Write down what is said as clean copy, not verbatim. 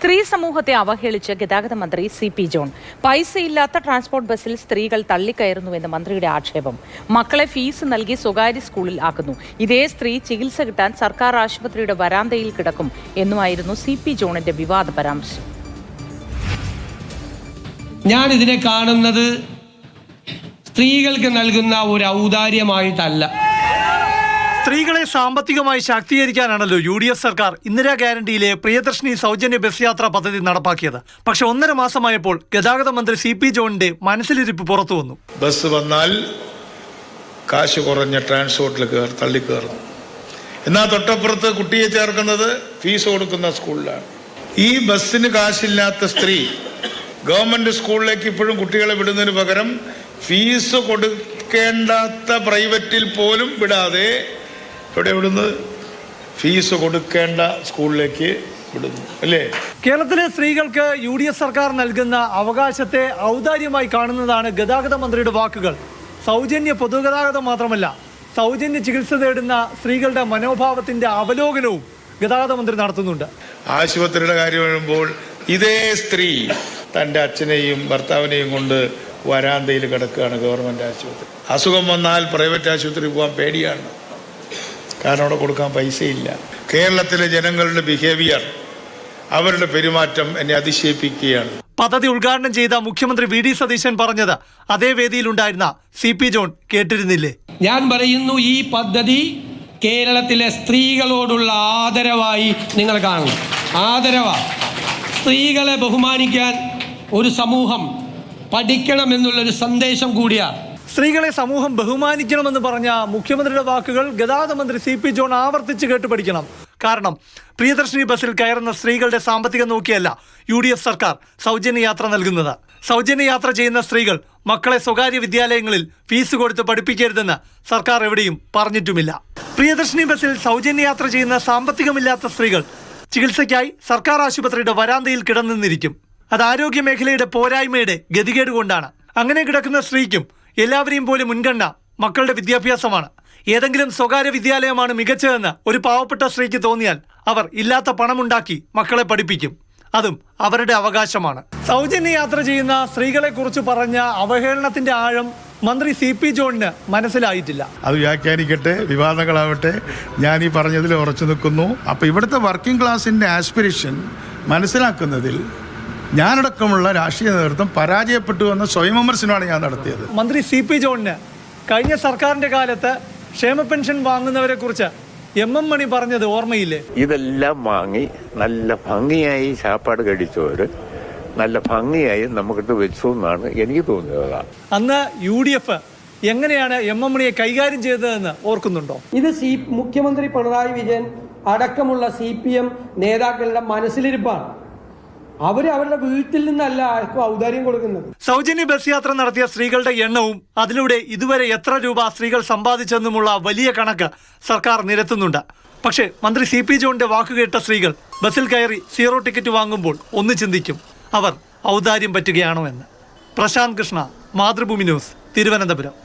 സ്ത്രീ സമൂഹത്തെ അവഹേളിച്ച് ഗതാഗത മന്ത്രി സി.പി. ജോൺ. പൈസയില്ലാത്ത ട്രാൻസ്പോർട്ട് ബസ്സിൽ സ്ത്രീകൾ തള്ളിക്കയറുന്നുവെന്ന് മന്ത്രിയുടെ ആക്ഷേപം. മക്കളെ ഫീസ് നൽകി സ്വകാര്യ സ്കൂളിൽ ആക്കുന്നു. ഇതേ സ്ത്രീ ചികിത്സ കിട്ടാൻ സർക്കാർ ആശുപത്രിയുടെ വരാന്തയിൽ കിടക്കും എന്നുമായിരുന്നു സി.പി. ജോണിന്റെ വിവാദ പരാമർശം. ഞാൻ ഇതിനെ കാണുന്നത് സ്ത്രീകൾക്ക് നൽകുന്ന ഒരു ഔദാര്യമായിട്ടല്ല. സ്ത്രീകളെ സാമ്പത്തികമായി ശാക്തീകരിക്കാനാണല്ലോ UDF സർക്കാർ ഇന്ദിരാ ഗ്യാരണ്ടിയിലെ പ്രിയദർശിനി സൗജന്യ ബസ് യാത്രാ പദ്ധതി നടപ്പാക്കിയത്. പക്ഷെ 1.5 മാസമായപ്പോൾ ഗതാഗത മന്ത്രി സി.പി. ജോണിന്റെ മനസ്സിലിരിപ്പ് പുറത്തു വന്നു. ബസ് വന്നാൽ കാശ് കുറഞ്ഞ ട്രാൻസ്പോർട്ടിൽ തള്ളിക്കയറുന്നു. എന്നാൽ തൊട്ടപ്പുറത്ത് കുട്ടിയെ ചേർക്കുന്നത് ഫീസ് കൊടുക്കുന്ന സ്കൂളിലാണ്. ഈ ബസ്സിന് കാശില്ലാത്ത സ്ത്രീ ഗവൺമെന്റ് സ്കൂളിലേക്ക് ഇപ്പോഴും കുട്ടികളെ വിടുന്നതിന് പകരം ഫീസ് കൊടുക്കേണ്ടാത്ത പ്രൈവറ്റിൽ പോലും വിടാതെ ഇവിടെ വിടുന്നത് ഫീസ് കൊടുക്കേണ്ട സ്കൂളിലേക്ക് വിടുന്നു അല്ലേ? കേരളത്തിലെ സ്ത്രീകൾക്ക് UDF സർക്കാർ നൽകുന്ന അവകാശത്തെ ഔദാര്യമായി കാണുന്നതാണ് ഗതാഗത മന്ത്രിയുടെ വാക്കുകൾ. സൗജന്യ പൊതുഗതാഗതം മാത്രമല്ല, സൗജന്യ ചികിത്സ തേടുന്ന സ്ത്രീകളുടെ മനോഭാവത്തിന്റെ അവലോകനവും ഗതാഗത മന്ത്രി നടത്തുന്നുണ്ട്. ആശുപത്രിയുടെ കാര്യം വരുമ്പോൾ ഇതേ സ്ത്രീ തൻ്റെ അച്ഛനെയും ഭർത്താവിനെയും കൊണ്ട് വരാന്തയിൽ കിടക്കുകയാണ് ഗവൺമെൻറ് ആശുപത്രി. അസുഖം വന്നാൽ പ്രൈവറ്റ് ആശുപത്രി പോകാൻ പേടിയാണ്, കാരണം അവിടെ കൊടുക്കാൻ പൈസയില്ല. കേരളത്തിലെ ജനങ്ങളുടെ ബിഹേവിയർ, അവരുടെ പെരുമാറ്റം എന്നെ അതിശയിപ്പിക്കുകയാണ്. പദ്ധതി ഉദ്ഘാടനം ചെയ്ത മുഖ്യമന്ത്രി VD സതീശൻ പറഞ്ഞത് അതേ വേദിയിലുണ്ടായിരുന്ന സി.പി. ജോൺ കേട്ടിരുന്നില്ലേ? ഞാൻ പറയുന്നു, ഈ പദ്ധതി കേരളത്തിലെ സ്ത്രീകളോടുള്ള ആദരവായി നിങ്ങൾ കാണണം. ആദരവാ. സ്ത്രീകളെ ബഹുമാനിക്കാൻ ഒരു സമൂഹം പഠിക്കണമെന്നുള്ളൊരു സന്ദേശം കൂടിയാണ്. സ്ത്രീകളെ സമൂഹം ബഹുമാനിക്കണമെന്ന് പറഞ്ഞ മുഖ്യമന്ത്രിയുടെ വാക്കുകൾ ഗതാഗത മന്ത്രി സി.പി. ജോൺ ആവർത്തിച്ച് കേട്ട് പഠിക്കണം. കാരണം പ്രിയദർശിനി ബസ്സിൽ കയറുന്ന സ്ത്രീകളുടെ സാമ്പത്തികം നോക്കിയല്ല UDF സർക്കാർ സൗജന്യ യാത്ര നൽകുന്നത്. സൗജന്യ യാത്ര ചെയ്യുന്ന സ്ത്രീകൾ മക്കളെ സ്വകാര്യ വിദ്യാലയങ്ങളിൽ ഫീസ് കൊടുത്ത് പഠിപ്പിക്കരുതെന്ന് സർക്കാർ എവിടെയും പറഞ്ഞിട്ടുമില്ല. പ്രിയദർശിനി ബസ്സിൽ സൗജന്യ യാത്ര ചെയ്യുന്ന സാമ്പത്തികമില്ലാത്ത സ്ത്രീകൾ ചികിത്സയ്ക്കായി സർക്കാർ ആശുപത്രിയുടെ വരാന്തയിൽ കിടന്നിരിക്കും. അത് ആരോഗ്യ മേഖലയുടെ പോരായ്മയുടെ ഗതികേട് കൊണ്ടാണ്. അങ്ങനെ കിടക്കുന്ന സ്ത്രീക്കും എല്ലാവരെയും പോലെ മുൻഗണന മക്കളുടെ വിദ്യാഭ്യാസമാണ്. ഏതെങ്കിലും സ്വകാര്യ വിദ്യാലയമാണ് മികച്ചതെന്ന് ഒരു പാവപ്പെട്ട സ്ത്രീക്ക് തോന്നിയാൽ അവർ ഇല്ലാത്ത പണമുണ്ടാക്കി മക്കളെ പഠിപ്പിക്കും. അതും അവരുടെ അവകാശമാണ്. സൗജന്യ യാത്ര ചെയ്യുന്ന സ്ത്രീകളെ കുറിച്ച് പറഞ്ഞ അവഹേളനത്തിന്റെ ആഴം മന്ത്രി സി.പി. ജോണിന് മനസ്സിലായിട്ടില്ല. അത് വ്യാഖ്യാനിക്കട്ടെ, വിവാദങ്ങളാവട്ടെ, ഞാൻ ഈ പറഞ്ഞതിൽ ഉറച്ചു നിൽക്കുന്നു. അപ്പോൾ ഇവിടുത്തെ വർക്കിംഗ് ക്ലാസിൻ്റെ ആസ്പിരേഷൻ മനസ്സിലാക്കുന്നതിൽ ഞാനടക്കമുള്ള രാഷ്ട്രീയ നേതൃത്വം പരാജയപ്പെട്ടു എന്ന സ്വയം വിമർശനമാണ് ഞാൻ നടത്തിയത്. മന്ത്രി സി.പി. ജോണിന് കഴിഞ്ഞ സർക്കാരിന്റെ കാലത്ത് ക്ഷേമ പെൻഷൻ വാങ്ങുന്നവരെ കുറിച്ച് MM മണി പറഞ്ഞത് ഓർമ്മയില്ലേ? ഇതെല്ലാം വാങ്ങി നല്ല ഭംഗിയായി ചാപ്പാട് കഴിച്ചവര് നല്ല ഭംഗിയായി നമുക്കിട്ട് വെച്ചു എന്നാണ് എനിക്ക് തോന്നിയത്. അന്ന് UDF എങ്ങനെയാണ് MM മണിയെ കൈകാര്യം ചെയ്തതെന്ന് ഓർക്കുന്നുണ്ടോ? ഇത് മുഖ്യമന്ത്രി പിണറായി വിജയൻ അടക്കമുള്ള CPM നേതാക്കളുടെ മനസ്സിലിരിപ്പാണ്. അവരുടെ വീട്ടിൽ നിന്നല്ല ഔദാര്യം കൊടുക്കുന്നത്. സൗജന്യ ബസ് യാത്ര നടത്തിയ സ്ത്രീകളുടെ എണ്ണവും അതിലൂടെ ഇതുവരെ എത്ര രൂപ സ്ത്രീകൾ സമ്പാദിച്ചെന്നുമുള്ള വലിയ കണക്ക് സർക്കാർ നിരത്തുന്നുണ്ട്. പക്ഷേ മന്ത്രി സി.പി. ജോണിന്റെ വാക്കുകേട്ട സ്ത്രീകൾ ബസ്സിൽ കയറി 0 ടിക്കറ്റ് വാങ്ങുമ്പോൾ ഒന്ന് ചിന്തിക്കും, അവർ ഔദാര്യം പറ്റുകയാണോ എന്ന്. പ്രശാന്ത് കൃഷ്ണ, മാതൃഭൂമി ന്യൂസ്, തിരുവനന്തപുരം.